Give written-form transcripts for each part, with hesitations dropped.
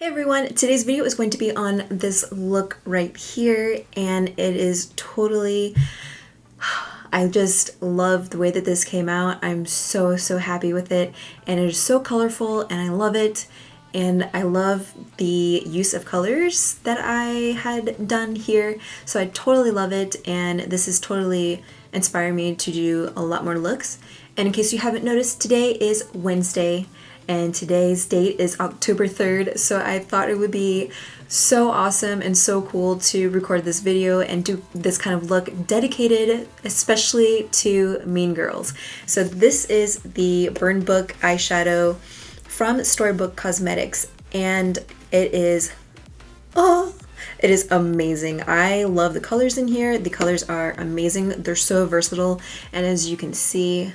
Hey everyone, today's video is going to be on this look right here, and it is totally, I just love the way that this came out. I'm so happy with it, and it is so colorful and I love it, and I love the use of colors that I had done here, so I totally love it, and this is totally inspiring me to do a lot more looks. And in case you haven't noticed, today is Wednesday, and today's date is October 3rd, so I thought it would be so awesome and so cool to record this video and do this kind of look dedicated especially to Mean Girls. So this is the Burn Book eyeshadow from Storybook Cosmetics, and it is amazing. I love the colors in here. The colors are amazing. They're so versatile, and as you can see,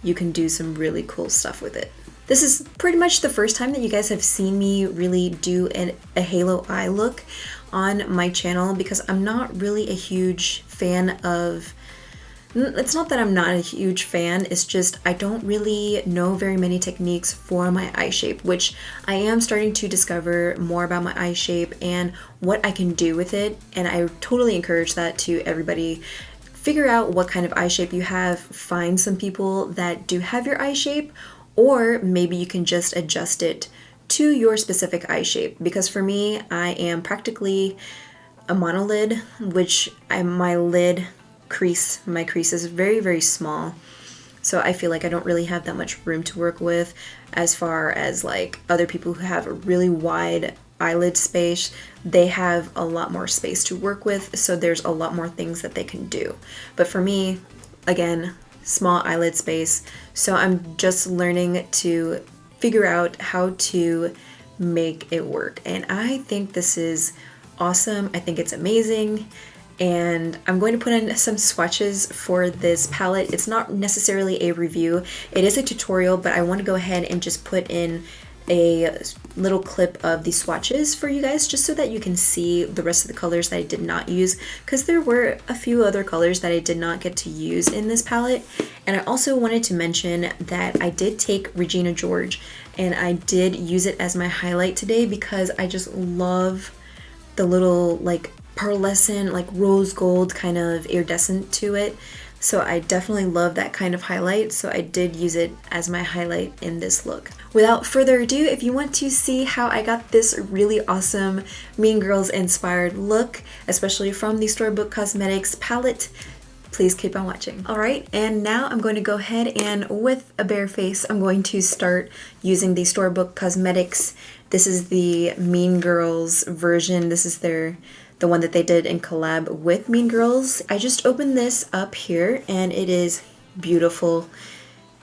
you can do some really cool stuff with it. This is pretty much the first time that you guys have seen me really do a halo eye look on my channel, because I'm not really a huge fan of, it's not that I'm not a huge fan, it's just I don't really know very many techniques for my eye shape, which I am starting to discover more about my eye shape and what I can do with it, and I totally encourage that to everybody. Figure out what kind of eye shape you have, find some people that do have your eye shape, or maybe you can just adjust it to your specific eye shape. Because for me, I am practically a monolid, which my crease is very small. So I feel like I don't really have that much room to work with as far as like other people who have a really wide eyelid space. They have a lot more space to work with, so there's a lot more things that they can do. But for me, again, small eyelid space, so I'm just learning to figure out how to make it work, and I think this is awesome. I think it's amazing, and I'm going to put in some swatches for this palette. It's not necessarily a review, it is a tutorial, but I want to go ahead and just put in a little clip of the swatches for you guys, just so that you can see the rest of the colors that I did not use, because there were a few other colors that I did not get to use in this palette. And I also wanted to mention that I did take Regina George, and I did use it as my highlight today because I just love the little like pearlescent, like rose gold kind of iridescent to it. So I definitely love that kind of highlight, so I did use it as my highlight in this look. Without further ado, if you want to see how I got this really awesome Mean Girls inspired look, especially from the Storybook Cosmetics palette, please keep on watching. Alright, and now I'm going to go ahead and with a bare face, I'm going to start using the Storybook Cosmetics. This is the Mean Girls version. This is the one that they did in collab with Mean Girls. I just opened this up here, and it is beautiful.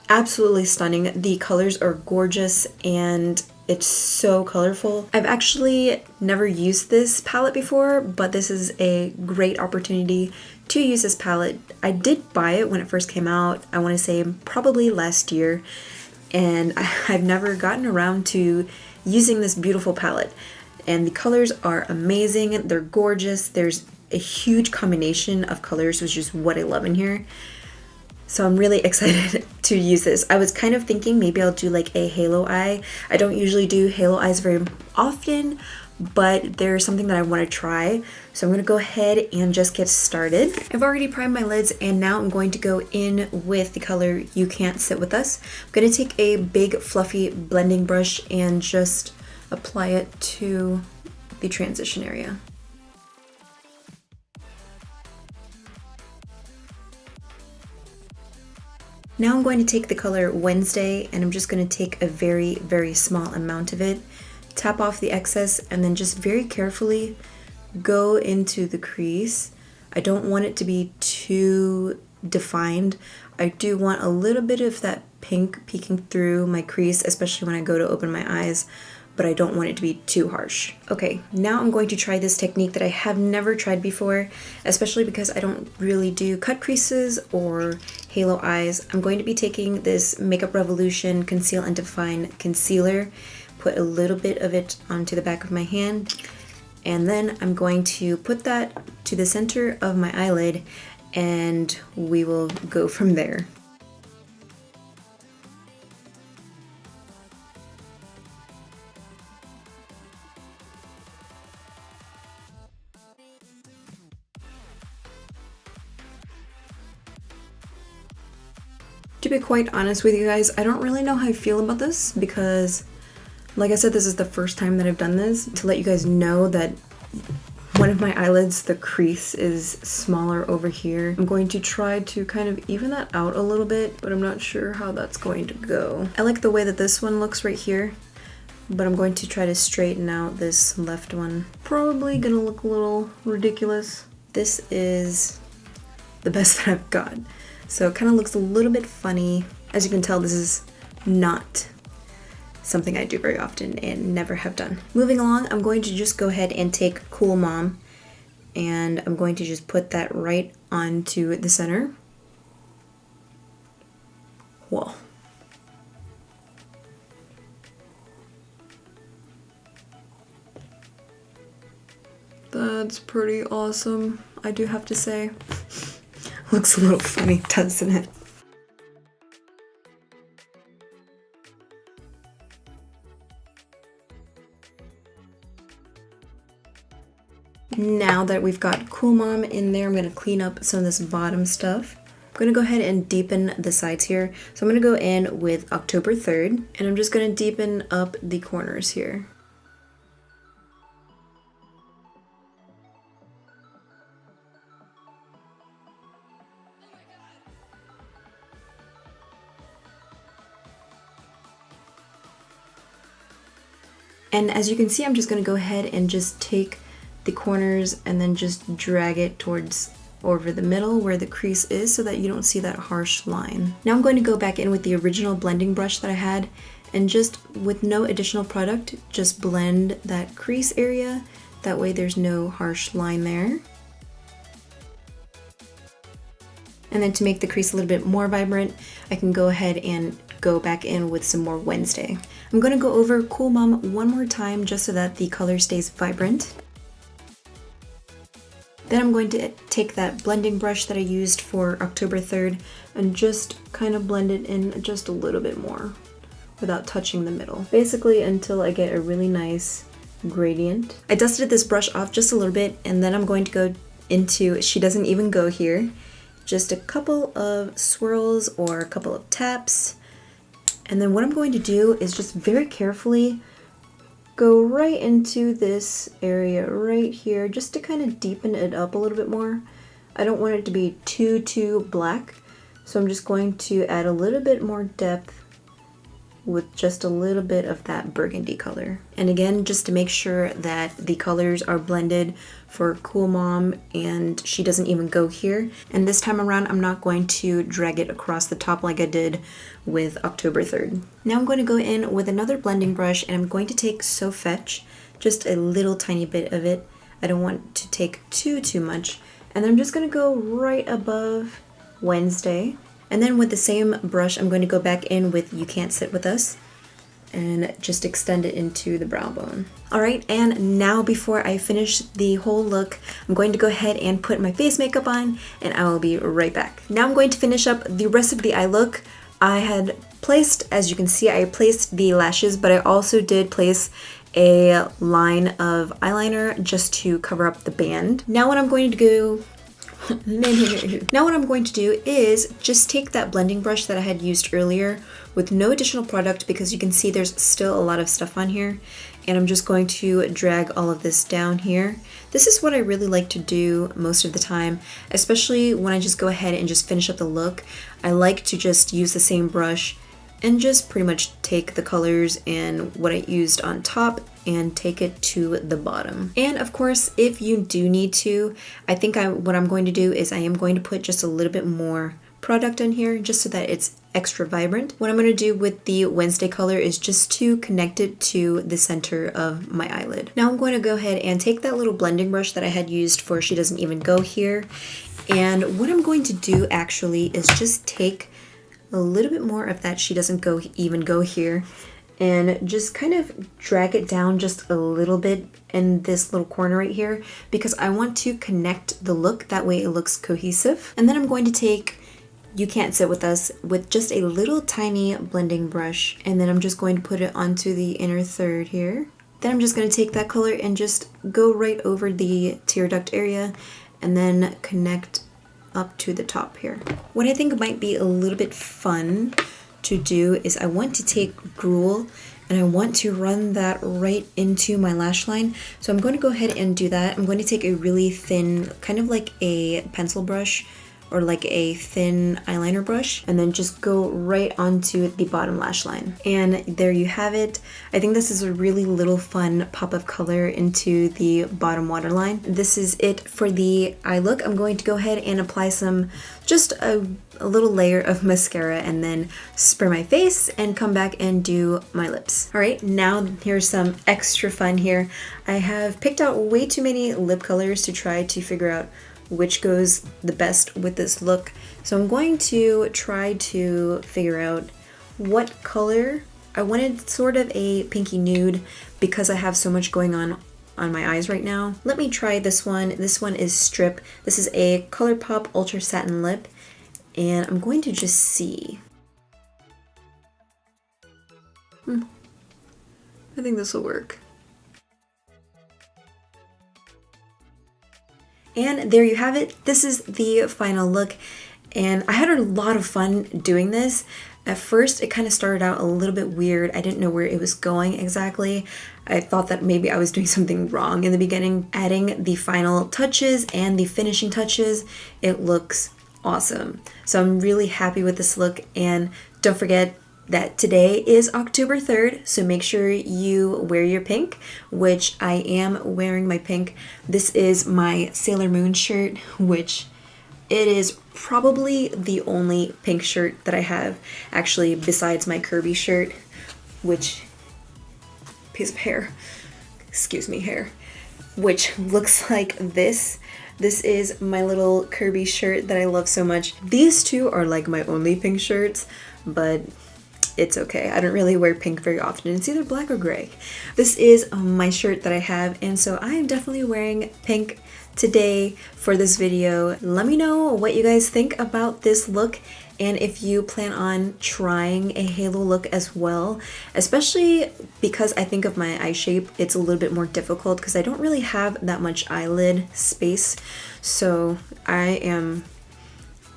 Absolutely stunning. The colors are gorgeous, and it's so colorful. I've actually never used this palette before, but this is a great opportunity to use this palette. I did buy it when it first came out, I want to say probably last year, and I've never gotten around to using this beautiful palette. And the colors are amazing, they're gorgeous, there's a huge combination of colors, which is what I love in here. So I'm really excited to use this. I was kind of thinking maybe I'll do like a halo eye. I don't usually do halo eyes very often, but there's something that I want to try. So I'm going to go ahead and just get started. I've already primed my lids, and now I'm going to go in with the color You Can't Sit With Us. I'm going to take a big fluffy blending brush and just apply it to the transition area. Now I'm going to take the color Wednesday, and I'm just going to take a very small amount of it, tap off the excess, and then just very carefully go into the crease. I don't want it to be too defined. I do want a little bit of that pink peeking through my crease, especially when I go to open my eyes, but I don't want it to be too harsh. Okay, now I'm going to try this technique that I have never tried before, especially because I don't really do cut creases or halo eyes. I'm going to be taking this Makeup Revolution Conceal and Define Concealer, put a little bit of it onto the back of my hand, and then I'm going to put that to the center of my eyelid, and we will go from there. To be quite honest with you guys, I don't really know how I feel about this because, like I said, this is the first time that I've done this. To let you guys know that one of my eyelids, the crease is smaller over here. I'm going to try to kind of even that out a little bit, but I'm not sure how that's going to go. I like the way that this one looks right here, but I'm going to try to straighten out this left one. Probably gonna look a little ridiculous. This is the best that I've got. So it kind of looks a little bit funny. As you can tell, this is not something I do very often and never have done. Moving along, I'm going to just go ahead and take Cool Mom and I'm going to just put that right onto the center. Whoa. That's pretty awesome, I do have to say. Looks a little funny, doesn't it? Now that we've got Cool Mom in there, I'm going to clean up some of this bottom stuff. I'm going to go ahead and deepen the sides here. So I'm going to go in with October 3rd, and I'm just going to deepen up the corners here. And as you can see, I'm just going to go ahead and just take the corners and then just drag it towards over the middle where the crease is so that you don't see that harsh line. Now I'm going to go back in with the original blending brush that I had and just with no additional product, just blend that crease area. That way there's no harsh line there. And then to make the crease a little bit more vibrant, I can go ahead and go back in with some more Wednesday. I'm going to go over Cool Mom one more time just so that the color stays vibrant. Then I'm going to take that blending brush that I used for October 3rd and just kind of blend it in just a little bit more without touching the middle. Basically until I get a really nice gradient. I dusted this brush off just a little bit and then I'm going to go into She Doesn't Even Go Here. Just a couple of swirls or a couple of taps. And then what I'm going to do is just very carefully go right into this area right here just to kind of deepen it up a little bit more. I don't want it to be too black, so I'm just going to add a little bit more depth with just a little bit of that burgundy color. And again, just to make sure that the colors are blended for Cool Mom and She Doesn't Even Go Here. And this time around, I'm not going to drag it across the top like I did with October 3rd. Now I'm going to go in with another blending brush and I'm going to take So Fetch, just a little tiny bit of it. I don't want to take too much. And then I'm just going to go right above Wednesday. And then with the same brush, I'm going to go back in with You Can't Sit With Us and just extend it into the brow bone. All right, and now before I finish the whole look, I'm going to go ahead and put my face makeup on and I will be right back. Now I'm going to finish up the rest of the eye look. I had placed, as you can see, I placed the lashes, but I also did place a line of eyeliner just to cover up the band. Now what I'm going to do Now what I'm going to do is just take that blending brush that I had used earlier with no additional product because you can see there's still a lot of stuff on here, and I'm just going to drag all of this down here. This is what I really like to do most of the time, especially when I just go ahead and just finish up the look. I like to just use the same brush and just pretty much take the colors and what I used on top and take it to the bottom. And of course, if you do need to, I think what I'm going to do is I am going to put just a little bit more product on here just so that it's extra vibrant. What I'm going to do with the Wednesday color is just to connect it to the center of my eyelid. Now I'm going to go ahead and take that little blending brush that I had used for She Doesn't Even Go Here, and what I'm going to do actually is just take a little bit more of that She Doesn't Even Go Here and just kind of drag it down just a little bit in this little corner right here because I want to connect the look, that way it looks cohesive. And then I'm going to take You Can't Sit With Us with just a little tiny blending brush, and then I'm just going to put it onto the inner third here. Then I'm just going to take that color and just go right over the tear duct area and then connect up to the top here. What I think might be a little bit fun to do is I want to take Grool and I want to run that right into my lash line. So I'm going to go ahead and do that. I'm going to take a really thin, kind of like a pencil brush or like a thin eyeliner brush, and then just go right onto the bottom lash line. And there you have it. I think this is a really little fun pop of color into the bottom waterline. This is it for the eye look. I'm going to go ahead and apply some, just a little layer of mascara, and then spray my face and come back and do my lips. All right, now here's some extra fun here. I have picked out way too many lip colors to try to figure out which goes the best with this look. So I'm going to try to figure out what color. I wanted sort of a pinky nude because I have so much going on my eyes right now. Let me try this one. This one is Strip. This is a Colourpop Ultra Satin Lip, and I'm going to just see. I think this will work. And there you have it. This is the final look, and I had a lot of fun doing this. At first, it kind of started out a little bit weird. I didn't know where it was going exactly. I thought that maybe I was doing something wrong in the beginning. Adding the final touches and the finishing touches, it looks awesome. So I'm really happy with this look, and don't forget that today is October 3rd, so make sure you wear your pink, which I am wearing my pink. This is my Sailor Moon shirt, which it is probably the only pink shirt that I have, actually, besides my Kirby shirt, which, piece of hair, excuse me, hair, which looks like this. This is my little Kirby shirt that I love so much. These two are like my only pink shirts, but it's okay. I don't really wear pink very often. It's either black or gray. This is my shirt that I have, and so I am definitely wearing pink today for this video. Let me know what you guys think about this look, and if you plan on trying a halo look as well, especially because I think of my eye shape, it's a little bit more difficult because I don't really have that much eyelid space. So I am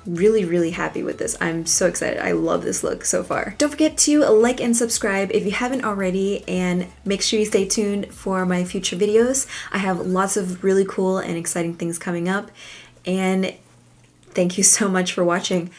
really happy with this. I'm so excited. I love this look so far. Don't forget to like and subscribe if you haven't already, and make sure you stay tuned for my future videos. I have lots of really cool and exciting things coming up, and thank you so much for watching.